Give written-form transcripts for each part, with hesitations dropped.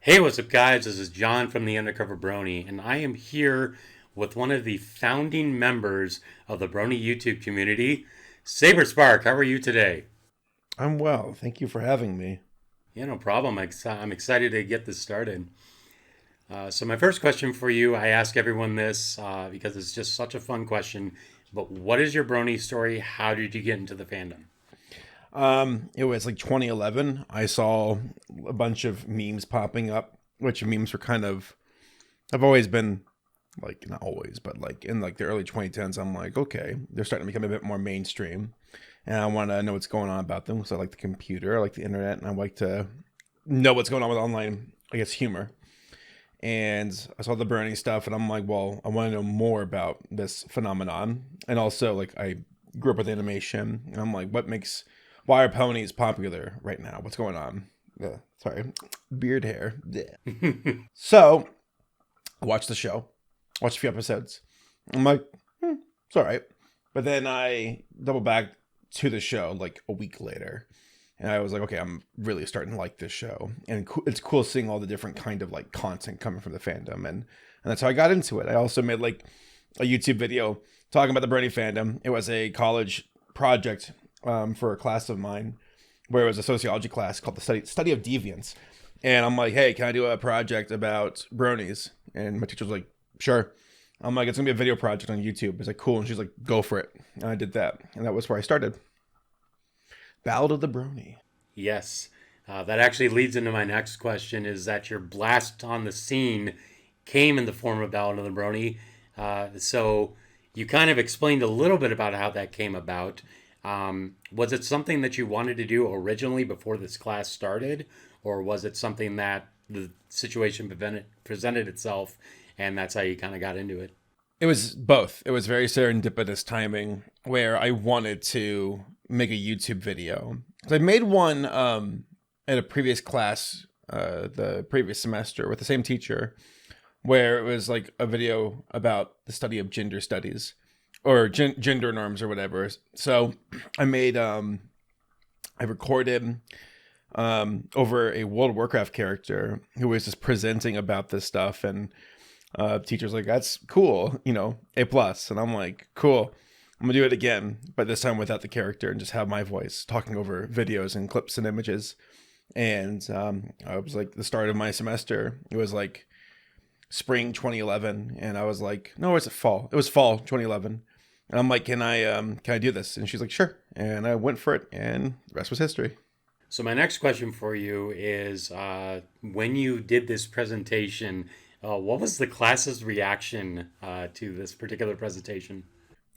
Hey, what's up, guys? This is John from TheUndercoverBrony, and I am here with one of the founding members of the Brony YouTube community, Saberspark. How are you today? I'm well. Thank you for having me. Yeah, no problem. I'm excited to get this started. So, my first question for you, I ask everyone this because it's just such a fun question. But what is your Brony story? How did you get into the fandom? It was like 2011. I saw a bunch of memes popping up, which memes were kind of, I've always been like, not always, but like in like the early 2010s, I'm like, okay, they're starting to become a bit more mainstream. And I want to know what's going on about them because I like the computer, I like the internet, and I like to know what's going on with online, I guess, humor. And I saw the Bernie stuff, and I'm like, well, I want to know more about this phenomenon. And also, like, I grew up with animation, and I'm like, why are ponies popular right now? What's going on? Sorry, beard hair. Yeah. So I watched the show, watched a few episodes. I'm like, it's all right. But then I double back to the show like a week later. And I was like, okay, I'm really starting to like this show. And it's cool seeing all the different kind of like content coming from the fandom. And that's how I got into it. I also made like a YouTube video talking about the Brony fandom. It was a college project for a class of mine where it was a sociology class called the study of deviance. And I'm like, hey, can I do a project about bronies? And my teacher was like, sure. I'm like, it's going to be a video project on YouTube. It's like, cool. And she's like, go for it. And I did that. And that was where I started. Ballad of the Brony. Yes. That actually leads into my next question is that your blast on the scene came in the form of Ballad of the Brony. So you kind of explained a little bit about how that came about. Was it something that you wanted to do originally before this class started? Or was it something that the situation presented itself and that's how you kind of got into it? It was both. It was very serendipitous timing where I wanted to make a YouTube video. So I made one at a previous class, the previous semester with the same teacher, where it was like a video about the study of gender studies or gender norms or whatever. So I made, I recorded over a World of Warcraft character who was just presenting about this stuff, and teacher's like, that's cool, A plus. And I'm like, cool, I'm gonna do it again, but this time without the character and just have my voice talking over videos and clips and images. And I was like, the start of my semester, it was like spring 2011, and I was like, no, it's fall. It was fall 2011, and I'm like, can I do this? And she's like, sure. And I went for it, and the rest was history. So my next question for you is when you did this presentation, what was the class's reaction to this particular presentation?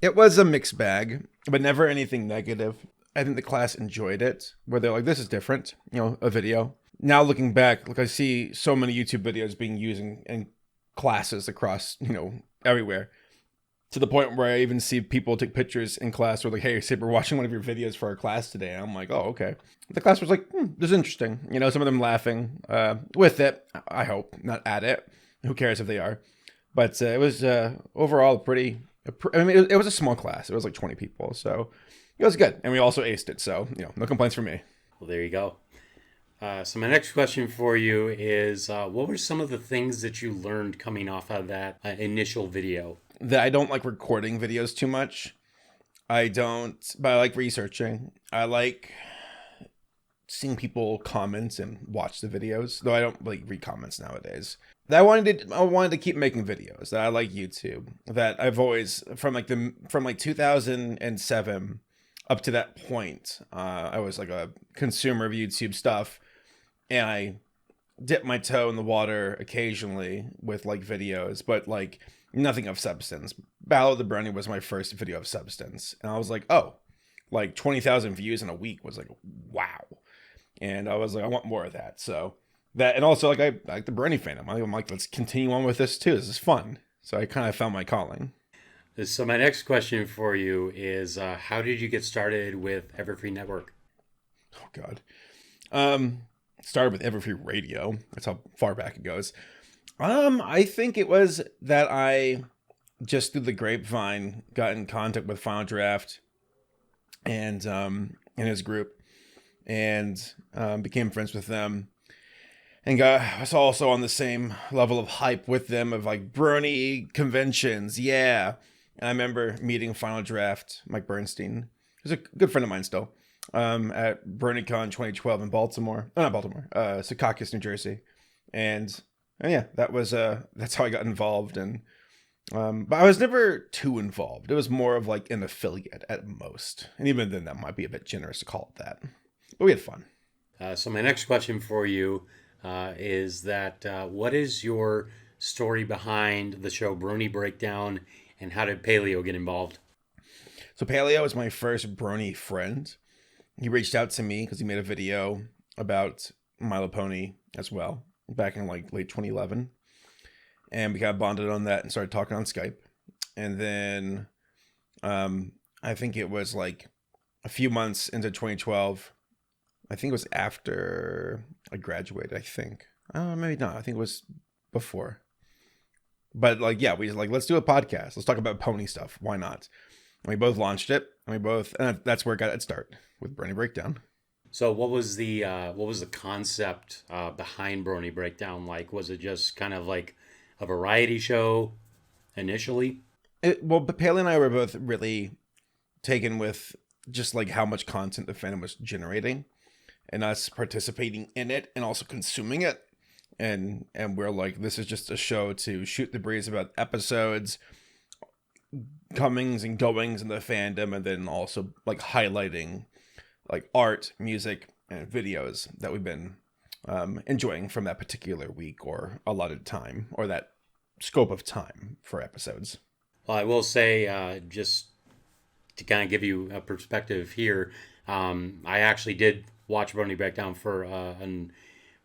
It was a mixed bag, but never anything negative. I think the class enjoyed it, where they're like, this is different, a video. Now looking back, like I see so many YouTube videos being used in classes across, everywhere. To the point where I even see people take pictures in class or like, hey, Saber, watching one of your videos for our class today. And I'm like, oh, okay. The class was like, this is interesting. Some of them laughing with it, I hope, not at it. Who cares if they are? But it was overall it was a small class. It was like 20 people. So it was good. And we also aced it. So, no complaints from me. Well, there you go. So my next question for you is what were some of the things that you learned coming off of that initial video? That I don't like recording videos too much. But I like researching. I like seeing people comment and watch the videos, though I don't like read comments nowadays. That I wanted to keep making videos. That I like YouTube. That I've always from 2007 up to that point, I was like a consumer of YouTube stuff, and I dip my toe in the water occasionally with like videos, but like nothing of substance. Ballad of the Brony was my first video of substance, and I was like, oh, like 20,000 views in a week was like, wow. And I was like, I want more of that. So that, and also like I like the Brony fandom. I'm like, let's continue on with this too. This is fun. So I kind of found my calling. So my next question for you is how did you get started with Everfree Network? Oh God. Started with Everfree Radio. That's how far back it goes. I think it was that I just through the grapevine got in contact with Final Draft and his group, and became friends with them. And I was also on the same level of hype with them of like brony conventions. Yeah. And I remember meeting Final Draft, Mike Bernstein, who's a good friend of mine still, at BronyCon 2012 in Baltimore. Oh, not Baltimore, Secaucus, New Jersey. And yeah, that's how I got involved. And but I was never too involved. It was more of like an affiliate at most. And even then, that might be a bit generous to call it that. But we had fun. So my next question for you is that what is your story behind the show Brony Breakdown, and how did Paleo get involved? So Paleo was my first brony friend. He reached out to me because he made a video about My Little Pony as well back in like late 2011. And we got bonded on that and started talking on Skype. And then I think it was like a few months into 2012. I think it was after I graduated, I think. Maybe not. I think it was before. But like, yeah, we just like, let's do a podcast. Let's talk about pony stuff. Why not? And we both launched it. And that's where it got its start with Brony Breakdown. So what was the concept behind Brony Breakdown like? Was it just kind of like a variety show initially? But Paley and I were both really taken with just like how much content the fandom was generating and us participating in it and also consuming it. And we're like, this is just a show to shoot the breeze about episodes, comings and goings in the fandom, and then also like highlighting like art, music, and videos that we've been enjoying from that particular week or allotted time or that scope of time for episodes. Well, I will say, just to kind of give you a perspective here, I actually did watch Brony Breakdown for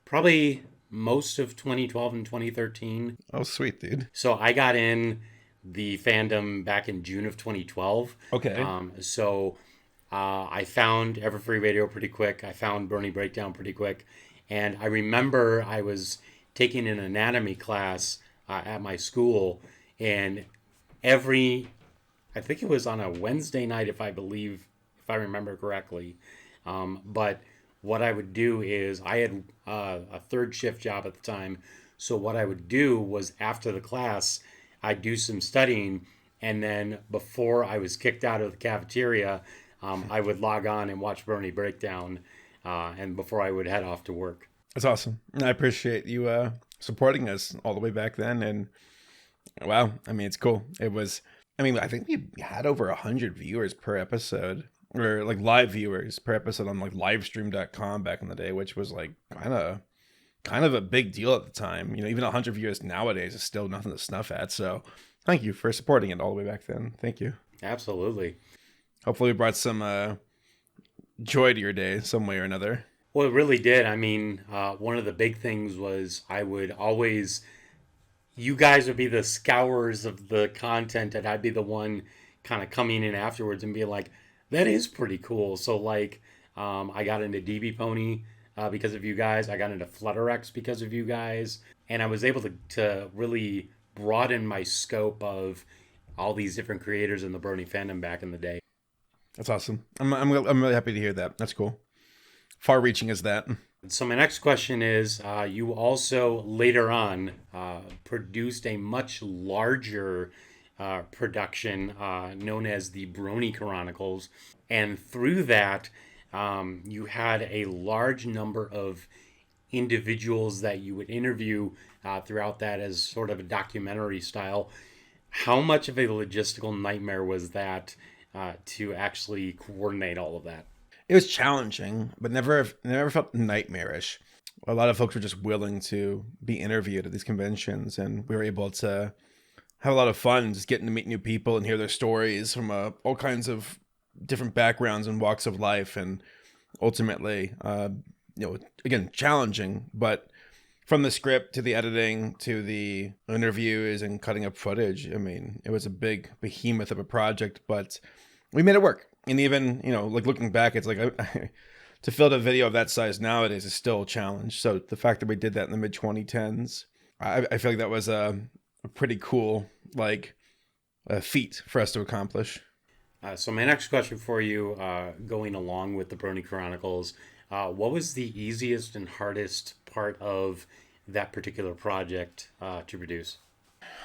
probably most of 2012 and 2013. Oh, sweet, dude. So I got in the fandom back in June of 2012. Okay. I found Everfree Radio pretty quick. I found Brony Breakdown pretty quick. And I remember I was taking an anatomy class at my school, and I think it was on a Wednesday night, if I remember correctly. But what I would do is I had a third shift job at the time. So what I would do was after the class, I'd do some studying. And then before I was kicked out of the cafeteria, I would log on and watch Brony Breakdown. And before I would head off to work. That's awesome. I appreciate you supporting us all the way back then. And wow, I mean, it's cool. I think we had over 100 viewers per episode, or like live viewers per episode on like livestream.com back in the day, which was like kind of a big deal at the time. You know, even 100 viewers nowadays is still nothing to snuff at. So thank you for supporting it all the way back then. Thank you. Absolutely. Hopefully we brought some joy to your day some way or another. Well, it really did. I mean, one of the big things was you guys would be the scourers of the content, and I'd be the one kind of coming in afterwards and being like, that is pretty cool. So like, I got into DB Pony because of you guys. I got into Flutterex because of you guys. And I was able to really broaden my scope of all these different creators in the Brony fandom back in the day. That's awesome. I'm really happy to hear that. That's cool. Far reaching as that. So my next question is, you also later on produced a much larger production known as the Brony Chronicles. And through that, you had a large number of individuals that you would interview throughout that as sort of a documentary style. How much of a logistical nightmare was that to actually coordinate all of that? It was challenging, but never felt nightmarish. A lot of folks were just willing to be interviewed at these conventions, and we were able to have a lot of fun just getting to meet new people and hear their stories from all kinds of different backgrounds and walks of life. And ultimately, again, challenging, but from the script to the editing to the interviews and cutting up footage, I mean, it was a big behemoth of a project, but we made it work. And even, like looking back, it's like to film a video of that size nowadays is still a challenge. So the fact that we did that in the mid 2010s, I feel like that was a pretty cool feat for us to accomplish. So my next question for you, going along with the Brony Chronicles, What was the easiest and hardest part of that particular project to produce?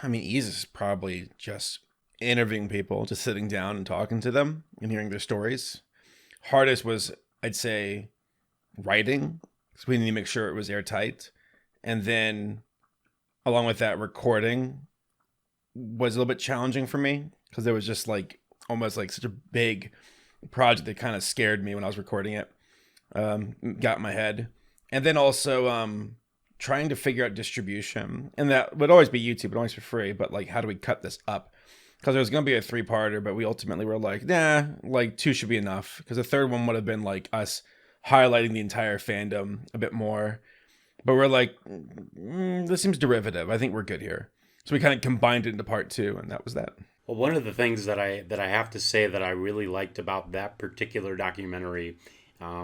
I mean, easy is probably just interviewing people, just sitting down and talking to them and hearing their stories. Hardest was, I'd say, writing, because we need to make sure it was airtight. And then, along with that, recording was a little bit challenging for me because there was just like almost like such a big project that kind of scared me when I was recording it. Got in my head. And then also trying to figure out distribution. And that would always be YouTube, but always for free. But like, how do we cut this up? Because it was going to be a 3-parter, but we ultimately were like, nah, like 2 should be enough. Because the third one would have been like us highlighting the entire fandom a bit more. But we're like, this seems derivative. I think we're good here. So we kind of combined it into part 2, and that was that. Well, one of the things that I have to say that I really liked about that particular documentary,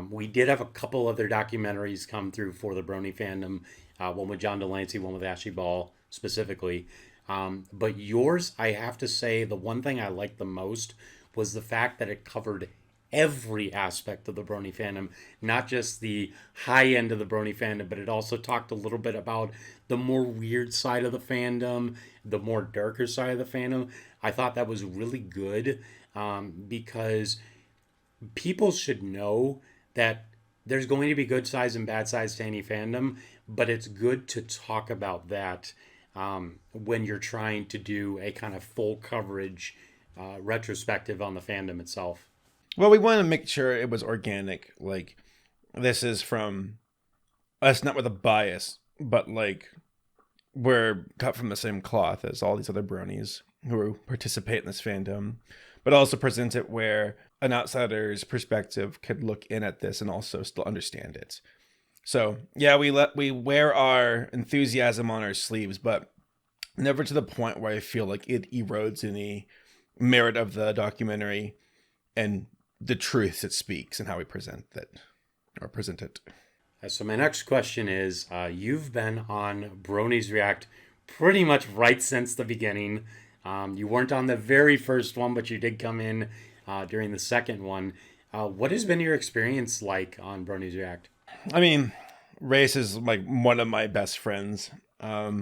we did have a couple other documentaries come through for the Brony fandom, one with John Delancey, one with Ashley Ball specifically. But yours, I have to say, the one thing I liked the most was the fact that it covered every aspect of the Brony fandom, not just the high end of the Brony fandom, but it also talked a little bit about the more weird side of the fandom, the more darker side of the fandom. I thought that was really good because people should know that there's going to be good sides and bad sides to any fandom, but it's good to talk about that when you're trying to do a kind of full coverage retrospective on the fandom itself. Well, we wanted to make sure it was organic. Like, this is from us, not with a bias, but like we're cut from the same cloth as all these other bronies who participate in this fandom, but also present it where an outsider's perspective could look in at this and also still understand it. So yeah, we wear our enthusiasm on our sleeves, but never to the point where I feel like it erodes any merit of the documentary and the truth it speaks and how we present it. So my next question is, you've been on Bronies React pretty much right since the beginning. You weren't on the very first one, but you did come in during the second one. What has been your experience like on Bronies React? I mean, Race is like one of my best friends. I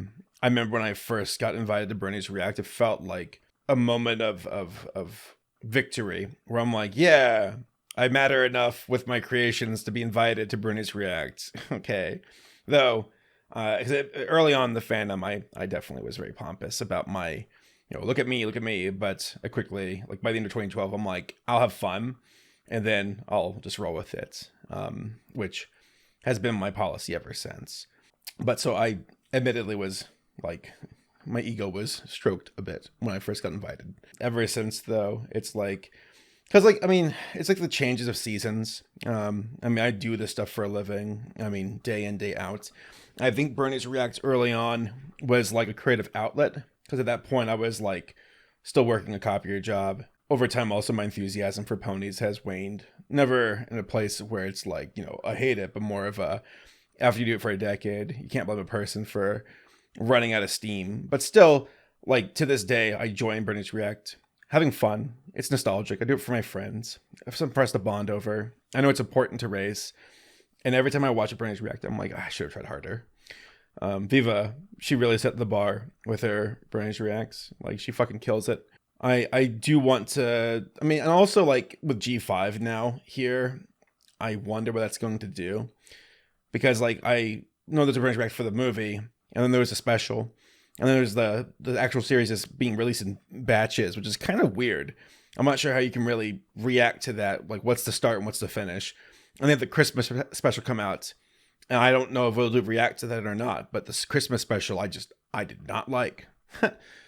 remember when I first got invited to Bronies React, it felt like a moment of victory where I'm like, yeah, I matter enough with my creations to be invited to Bronies React. Okay. Though, early on in the fandom, I definitely was very pompous about my, look at me. But I quickly, like by the end of 2012, I'm like, I'll have fun and then I'll just roll with it, which has been my policy ever since. But so I admittedly was like, my ego was stroked a bit when I first got invited. Ever since, though, it's like, because like, I mean, it's like the changes of seasons. I mean, I do this stuff for a living. I mean, day in, day out. I think Bronies React early on was like a creative outlet, because at that point I was like still working a copier job. Over time, also my enthusiasm for ponies has waned. Never in a place where it's like, I hate it, but more of a, after you do it for a decade, you can't blame a person for running out of steam. But still, like to this day, I join Bronies React, having fun. It's nostalgic. I do it for my friends. I have something for us to bond over. I know it's important to race. And every time I watch a Bronies React, I'm like, I should have tried harder. Viva, she really set the bar with her Bronies Reacts. Like, she fucking kills it. I do want to, I mean, and also like with G5 now here, I wonder what that's going to do. Because like, I know there's a Bronies React for the movie, and then there was a special, and then there's the actual series is being released in batches, which is kind of weird. I'm not sure how you can really react to that. Like, what's the start and what's the finish? And they have the Christmas special come out, and I don't know if we'll react to that or not. But this Christmas special, I did not like.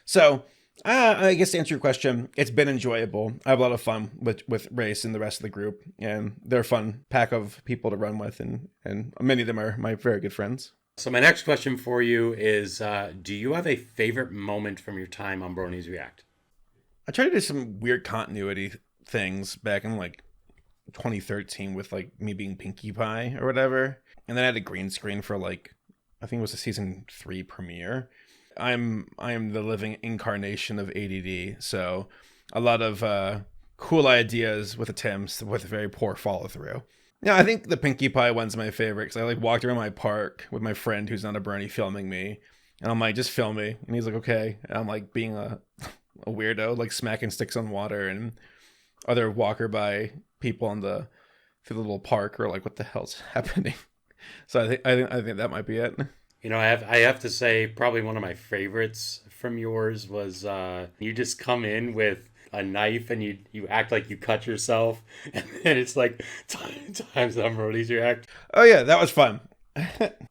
So, I guess to answer your question, it's been enjoyable. I have a lot of fun with Race and the rest of the group, and they're a fun pack of people to run with, and many of them are my very good friends. So my next question for you is, do you have a favorite moment from your time on Bronies React? I tried to do some weird continuity things back in like 2013 with like me being Pinkie Pie or whatever. And then I had a green screen for like, I think it was a season 3 premiere. I am the living incarnation of ADD. So a lot of cool ideas with attempts with very poor follow through. Yeah, I think the Pinkie Pie one's my favorite because I like walked around my park with my friend who's not a brony filming me, and I'm like, just film me, and he's like, okay. And I'm like being a weirdo, like smacking sticks on water, and other walker by people on the through the little park are like, what the hell's happening? So I think that might be it. I have to say probably one of my favorites from yours was you just come in with a knife and you act like you cut yourself, and then it's like times the roadies you act. Oh yeah, that was fun.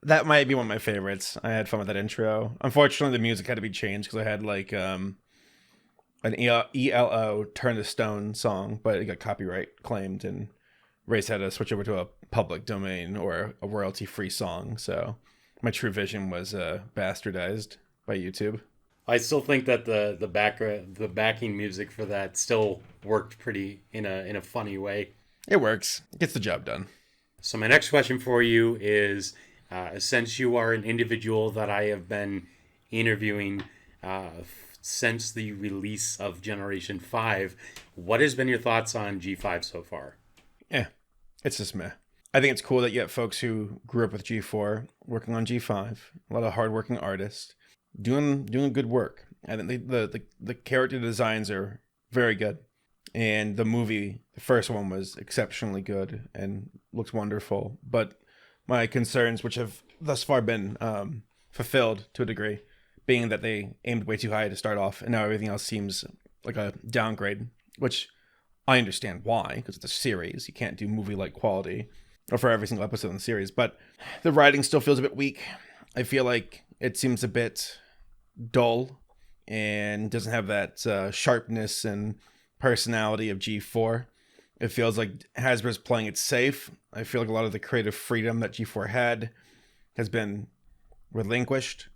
That might be one of my favorites. I had fun with that intro. Unfortunately, the music had to be changed because I had like an ELO Turn to Stone song, but it got copyright claimed, and Race had to switch over to a public domain or a royalty free song. So my true vision was bastardized by YouTube. I still think that the backing music for that still worked pretty in a funny way. It works. It gets the job done. So my next question for you is, since you are an individual that I have been interviewing since the release of Generation 5, what has been your thoughts on G5 so far? Yeah, it's just meh. I think it's cool that you have folks who grew up with G4 working on G5. A lot of hardworking artists doing good work. I think the character designs are very good, and the movie, the first one, was exceptionally good and looks wonderful. But my concerns, which have thus far been fulfilled to a degree, being that they aimed way too high to start off, and now everything else seems like a downgrade, which I understand why, because it's a series. You can't do movie-like quality or for every single episode in the series. But the writing still feels a bit weak. I feel like it seems a bit dull and doesn't have that sharpness and personality of G4. It feels like Hasbro's playing it safe. I feel like a lot of the creative freedom that G4 had has been relinquished.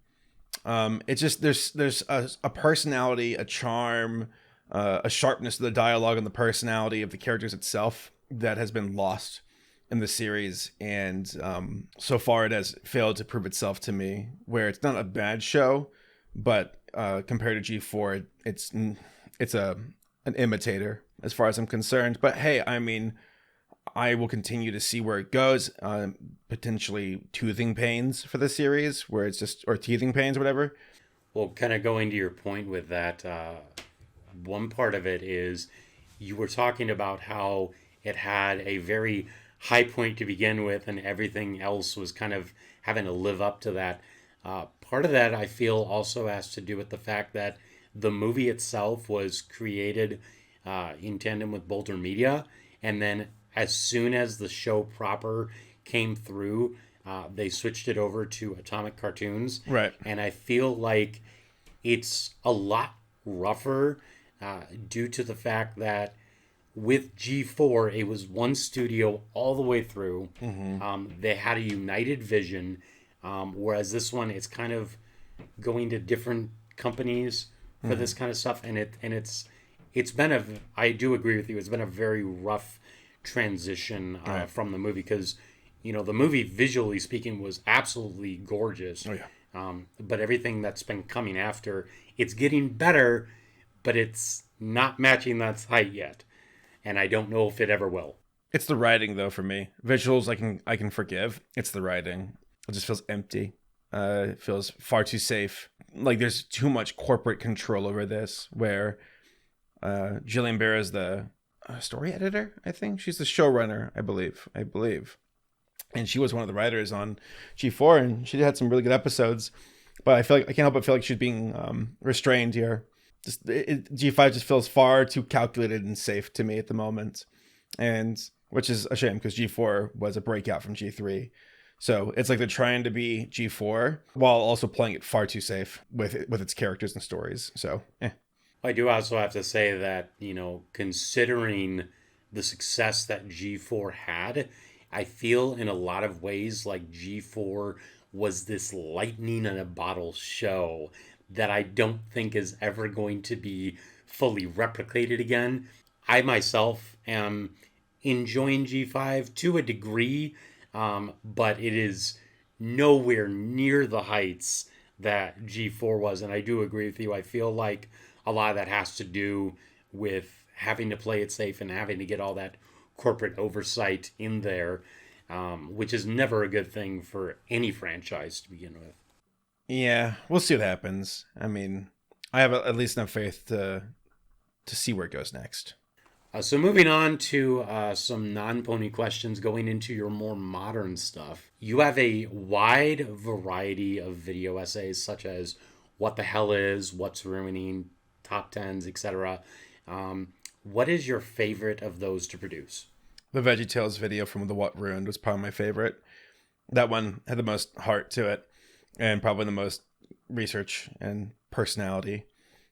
It's just there's a personality, a charm, a sharpness to the dialogue and the personality of the characters itself that has been lost in the series, and so far it has failed to prove itself to me. Where it's not a bad show, but compared to G4, it's an imitator as far as I'm concerned. But hey, I mean, I will continue to see where it goes. Potentially toothing pains for the series, where it's just, or teething pains, whatever. Well, kind of going to your point with that, one part of it is you were talking about how it had a very high point to begin with, and everything else was kind of having to live up to that. Part of that, I feel, also has to do with the fact that the movie itself was created in tandem with Boulder Media, and then as soon as the show proper came through, they switched it over to Atomic Cartoons. Right. And I feel like it's a lot rougher due to the fact that with G4, it was one studio all the way through. They had a united vision, whereas this one, it's kind of going to different companies for this kind of stuff, and it's been I do agree with you. It's been a very rough transition from the movie, because the movie, visually speaking, was absolutely gorgeous. Oh yeah. But everything that's been coming after, it's getting better, but it's not matching that height yet, and I don't know if it ever will. It's the writing, though, for me. Visuals I can forgive. It's the writing. It just feels empty. It feels far too safe. Like there's too much corporate control over this, where Jillian Bear is the story editor, I think. She's the showrunner, I believe. And she was one of the writers on G4, and she had some really good episodes. But I feel like I can't help but feel like she's being restrained here. G5 just feels far too calculated and safe to me at the moment, and which is a shame, because G4 was a breakout from G3. So it's like they're trying to be G4 while also playing it far too safe with its characters and stories. So, I do also have to say that, considering the success that G4 had, I feel in a lot of ways like G4 was this lightning in a bottle show that I don't think is ever going to be fully replicated again. I myself am enjoying G5 to a degree, but it is nowhere near the heights that G4 was. And I do agree with you. I feel like a lot of that has to do with having to play it safe and having to get all that corporate oversight in there, which is never a good thing for any franchise to begin with. Yeah, we'll see what happens. I mean, I have at least enough faith to see where it goes next. So moving on to some non-pony questions going into your more modern stuff. You have a wide variety of video essays such as what the hell is, what's ruining, top tens, etc. What is your favorite of those to produce? The VeggieTales video from The What Ruined was probably my favorite. That one had the most heart to it and probably the most research and personality.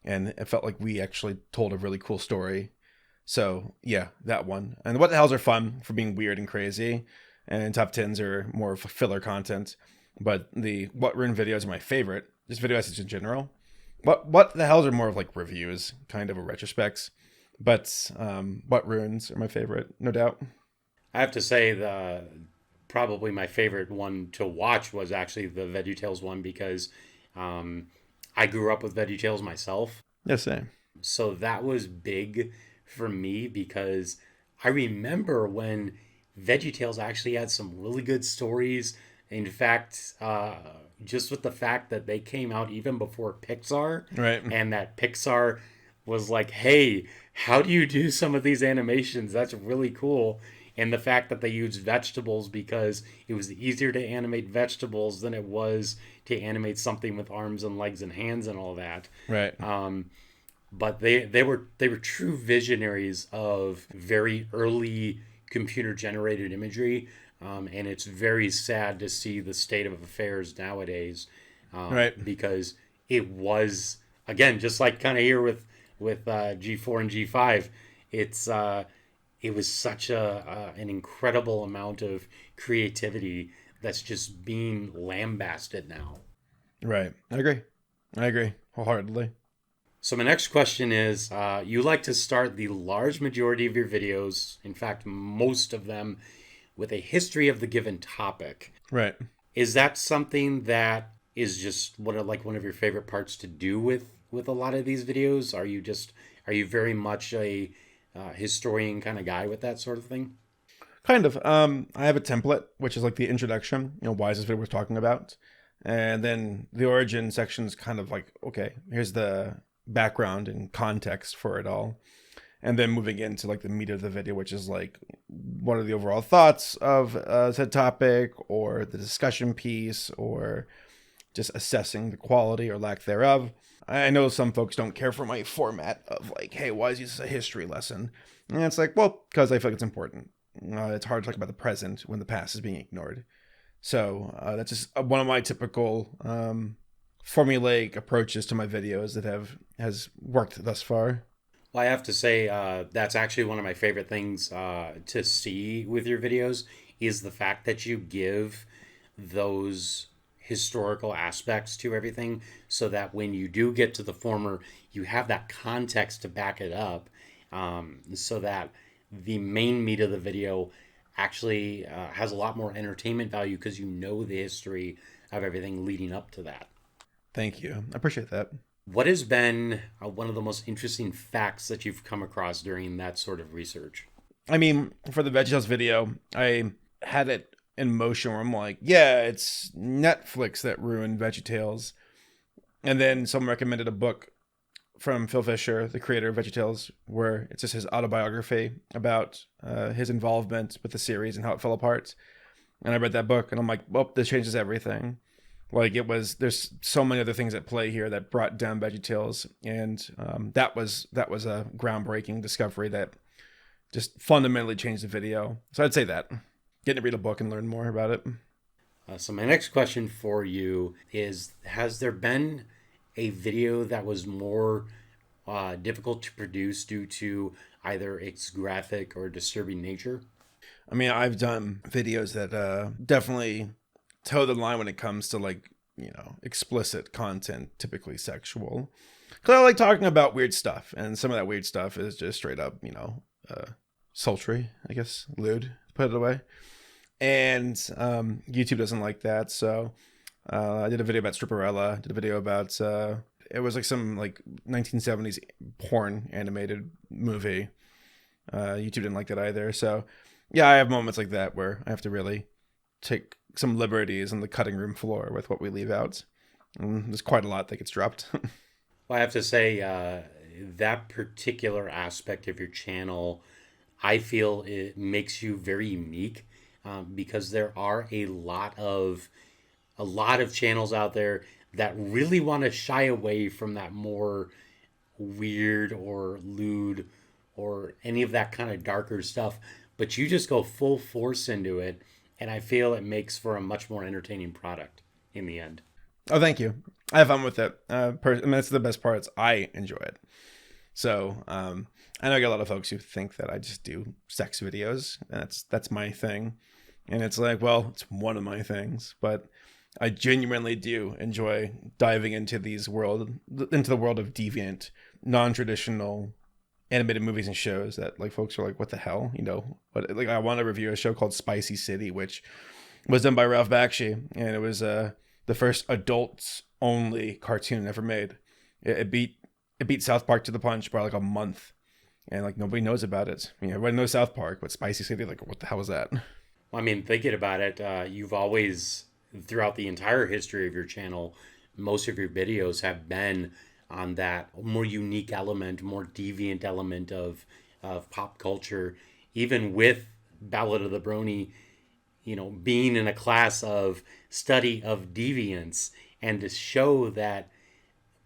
And it felt like we actually told a really cool story. So yeah, that one. And what the hells are fun for being weird and crazy. And top tens are more filler content. But the What Ruined videos are my favorite. Just video essays in general. What the hells are more of like reviews, kind of a retrospects. But What Ruins are my favorite, no doubt. I have to say probably my favorite one to watch was actually the VeggieTales one because I grew up with VeggieTales myself. Yeah, same. So that was big for me because I remember when VeggieTales actually had some really good stories. In fact, just with the fact that they came out even before Pixar, Right. and that Pixar was like, hey, how do you do some of these animations? That's really cool. And the fact that they used vegetables because it was easier to animate vegetables than it was to animate something with arms and legs and hands and all that. Right. But they were true visionaries of very early computer generated imagery, and it's very sad to see the state of affairs nowadays, Right. because it was, again, just like kind of here with G4 and G5, it was such an incredible amount of creativity that's just being lambasted now. Right. I agree wholeheartedly. So my next question is, you like to start the large majority of your videos, in fact, most of them, with a history of the given topic. Right. Is that something that is just one of your favorite parts to do with a lot of these videos? Are you very much a historian kind of guy with that sort of thing? Kind of. I have a template, which is like the introduction. Why is this video worth talking about? And then the origin section is kind of like, okay, here's the background and context for it all. And then moving into like the meat of the video, which is like, what are the overall thoughts of said topic, or the discussion piece, or just assessing the quality or lack thereof. I know some folks don't care for my format of like, hey, why is this a history lesson? And it's like, well, because I feel like it's important. It's hard to talk about the present when the past is being ignored. So that's just one of my typical formulaic approaches to my videos that has worked thus far. Well, I have to say, that's actually one of my favorite things to see with your videos is the fact that you give those historical aspects to everything so that when you do get to the former, you have that context to back it up, so that the main meat of the video actually has a lot more entertainment value because you know the history of everything leading up to that. Thank you. I appreciate that. What has been one of the most interesting facts that you've come across during that sort of research? I mean, for the VeggieTales video, I had it in motion where I'm like, yeah, it's Netflix that ruined VeggieTales. And then someone recommended a book from Phil Fisher, the creator of VeggieTales, where it's just his autobiography about his involvement with the series and how it fell apart. And I read that book and I'm like, well, this changes everything. Like there's so many other things at play here that brought down VeggieTales, and that was a groundbreaking discovery that just fundamentally changed the video. So I'd say that getting to read a book and learn more about it. So my next question for you is: has there been a video that was more difficult to produce due to either its graphic or disturbing nature? I mean, I've done videos that definitely toe the line when it comes to like, explicit content, typically sexual. Because I like talking about weird stuff, and some of that weird stuff is just straight up, sultry, I guess, lewd, to put it away. And YouTube doesn't like that, so I did a video about Stripperella, did a video about, it was like some like 1970s porn animated movie. YouTube didn't like that either. So yeah, I have moments like that where I have to really take some liberties on the cutting room floor with what we leave out. There's quite a lot that gets dropped. Well, I have to say, that particular aspect of your channel, I feel it makes you very unique, because there are a lot of channels out there that really want to shy away from that more weird or lewd or any of that kind of darker stuff, but you just go full force into it, and I feel it makes for a much more entertaining product in the end. Oh, thank you. I have fun with it. I mean, that's the best part. I enjoy it. So I know I get a lot of folks who think that I just do sex videos. That's my thing, and it's like, well, it's one of my things, but I genuinely do enjoy diving into the world of deviant, non-traditional animated movies and shows that like folks are like, what the hell, But like, I want to review a show called Spicy City, which was done by Ralph Bakshi, and it was the first adults only cartoon ever made. It beat South Park to the punch by like a month, and like nobody knows about it. Everybody knows South Park, but Spicy City, like, what the hell is that? Well, I mean, thinking about it, you've always, throughout the entire history of your channel, most of your videos have been on that more unique element, more deviant element of pop culture. Even with Ballad of the Brony, being in a class of study of deviance, and to show that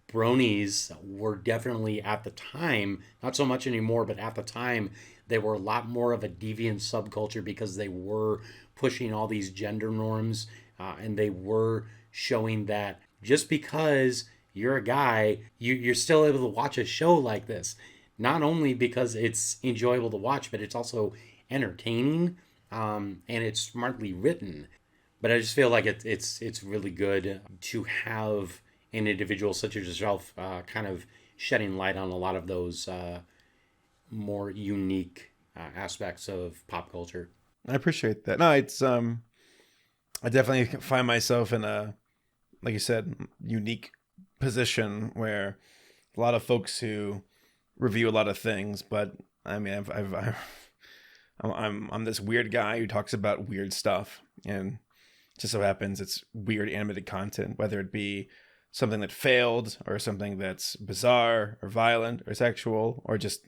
bronies were definitely at the time, not so much anymore, but at the time, they were a lot more of a deviant subculture because they were pushing all these gender norms, and they were showing that just because you're a guy, you're still able to watch a show like this. Not only because it's enjoyable to watch, but it's also entertaining, and it's smartly written. But I just feel like it's really good to have an individual such as yourself, kind of shedding light on a lot of those more unique aspects of pop culture. I appreciate that. No, it's I definitely find myself in a, like you said, unique position where a lot of folks who review a lot of things, but I mean, I'm this weird guy who talks about weird stuff, and just so happens it's weird animated content, whether it be something that failed or something that's bizarre or violent or sexual or just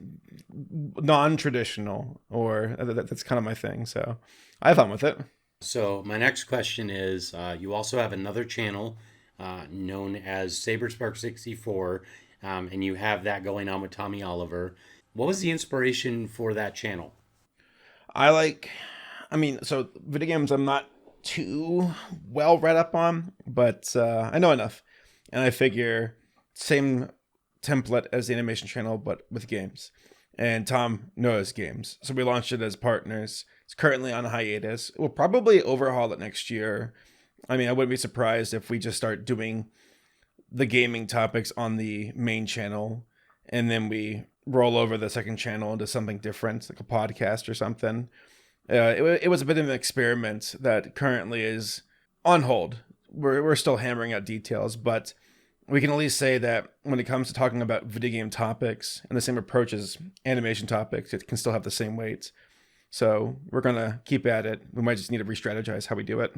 non-traditional, or that's kind of my thing. So I have fun with it. So my next question is, you also have another channel known as Saberspark 64, and you have that going on with Tommy Oliver. What was the inspiration for that channel? So video games I'm not too well read up on, but I know enough. And I figure same template as the animation channel, but with games. And Tom knows games. So we launched it as partners. It's currently on hiatus. We'll probably overhaul it next year. I mean, I wouldn't be surprised if we just start doing the gaming topics on the main channel, and then we roll over the second channel into something different, like a podcast or something. It was a bit of an experiment that currently is on hold. We're still hammering out details, but we can at least say that when it comes to talking about video game topics and the same approach as animation topics, it can still have the same weight. So we're going to keep at it. We might just need to re-strategize how we do it.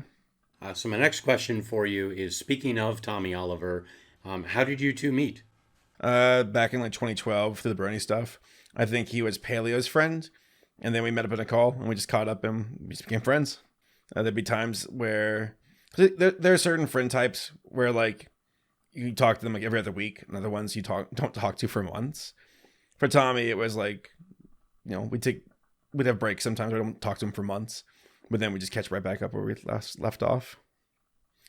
So my next question for you is, speaking of Tommy Oliver, how did you two meet? Back in like 2012 through the Brony stuff. I think he was Paleo's friend, and then we met up in a call and we just caught up and we just became friends. There'd be times where there are certain friend types where like you talk to them like every other week, and other ones you don't talk to for months. For Tommy, it was like, we'd have breaks sometimes. I don't talk to him for months, but then we just catch right back up where we left off.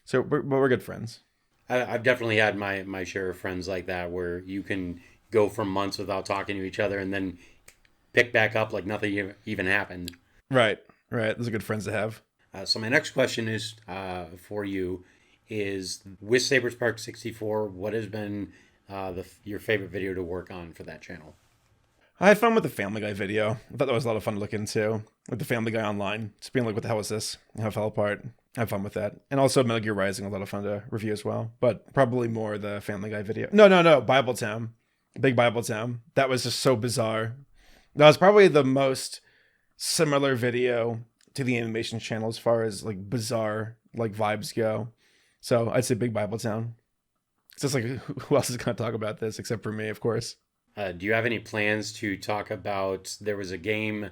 So we're good friends. I've definitely had my share of friends like that, where you can go for months without talking to each other and then pick back up like nothing even happened. Right. Those are good friends to have. So my next question is for you is, with Saberspark 64, what has been your favorite video to work on for that channel? I had fun with the Family Guy video. I thought that was a lot of fun to look into. With the Family Guy online. Just being like, what the hell is this? And how it fell apart. I had fun with that. And also Metal Gear Rising, a lot of fun to review as well. But probably more the Family Guy video. No. Bible Town. Big Bible Town. That was just so bizarre. That was probably the most similar video to the animation channel as far as like bizarre like vibes go. So I'd say Big Bible Town. It's just like, who else is going to talk about this except for me, of course? Do you have any plans to talk about? There was a game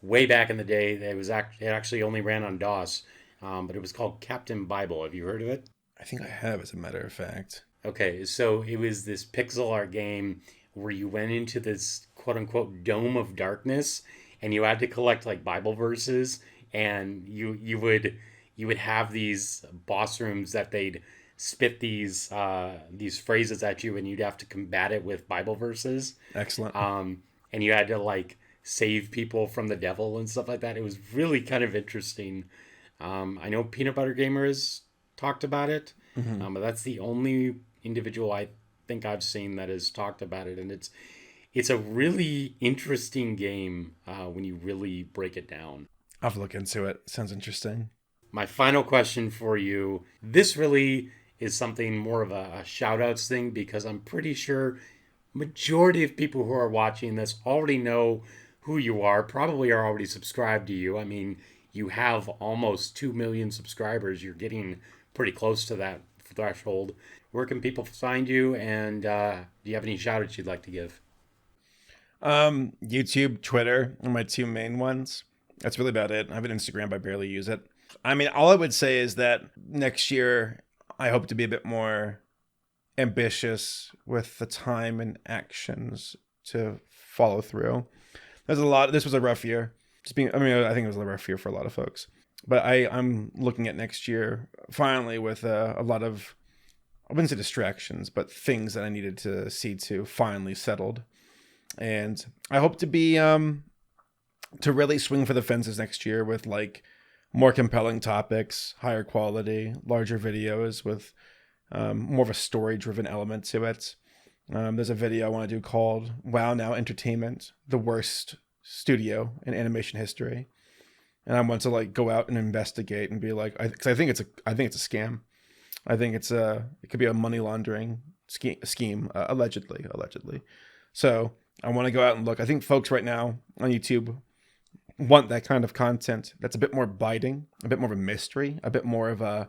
way back in the day that it actually only ran on DOS, but it was called Captain Bible. Have you heard of it? I think I have, as a matter of fact. Okay, so it was this pixel art game where you went into this quote unquote dome of darkness, and you had to collect like Bible verses, and you would have these boss rooms that they'd spit these phrases at you, and you'd have to combat it with Bible verses. Excellent. And you had to like save people from the devil and stuff like that. It was really kind of interesting. I know Peanut Butter Gamer has talked about it, but that's the only individual I think I've seen that has talked about it, and it's a really interesting game when you really break it down. I'll have to look into it. Sounds interesting. My final question for you, this really is something more of a shout outs thing, because I'm pretty sure majority of people who are watching this already know who you are, probably are already subscribed to you. I mean, you have almost 2 million subscribers. You're getting pretty close to that threshold. Where can people find you, and do you have any shout outs you'd like to give? YouTube, Twitter are my two main ones. That's really about it. I have an Instagram, but I barely use it. I mean, all I would say is that next year I hope to be a bit more ambitious with the time and actions to follow through. This was a rough year. I think it was a rough year for a lot of folks. But I'm looking at next year finally with a lot of, I wouldn't say distractions, but things that I needed to see to finally settled. And I hope to be to really swing for the fences next year with like more compelling topics, higher quality, larger videos with more of a story-driven element to it. There's a video I want to do called "Wow Now Entertainment: The Worst Studio in Animation History," and I want to like go out and investigate and be like, because I think it's a scam. I think it could be a money laundering scheme, allegedly. So I want to go out and look. I think folks right now on YouTube want that kind of content that's a bit more biting, a bit more of a mystery, a bit more of a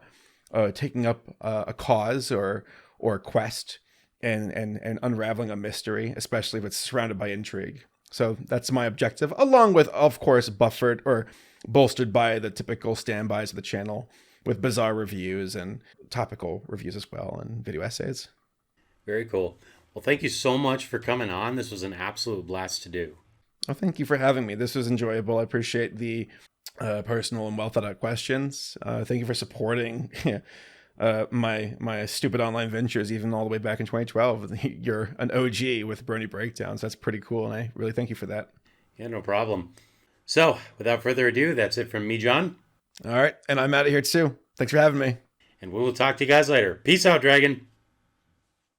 taking up a cause or a quest and unraveling a mystery, especially if it's surrounded by intrigue. So that's my objective, along with, of course, buffered or bolstered by the typical standbys of the channel with bizarre reviews and topical reviews as well, and video essays. Very cool. Well, thank you so much for coming on. This was an absolute blast to do. Well, thank you for having me. This was enjoyable. I appreciate the personal and well thought out questions. Thank you for supporting my stupid online ventures, even all the way back in 2012. You're an OG with Brony Breakdowns. That's pretty cool, and I really thank you for that. Yeah, no problem. So, without further ado, that's it from me, John. All right, and I'm out of here too. Thanks for having me. And we will talk to you guys later. Peace out, Dragon.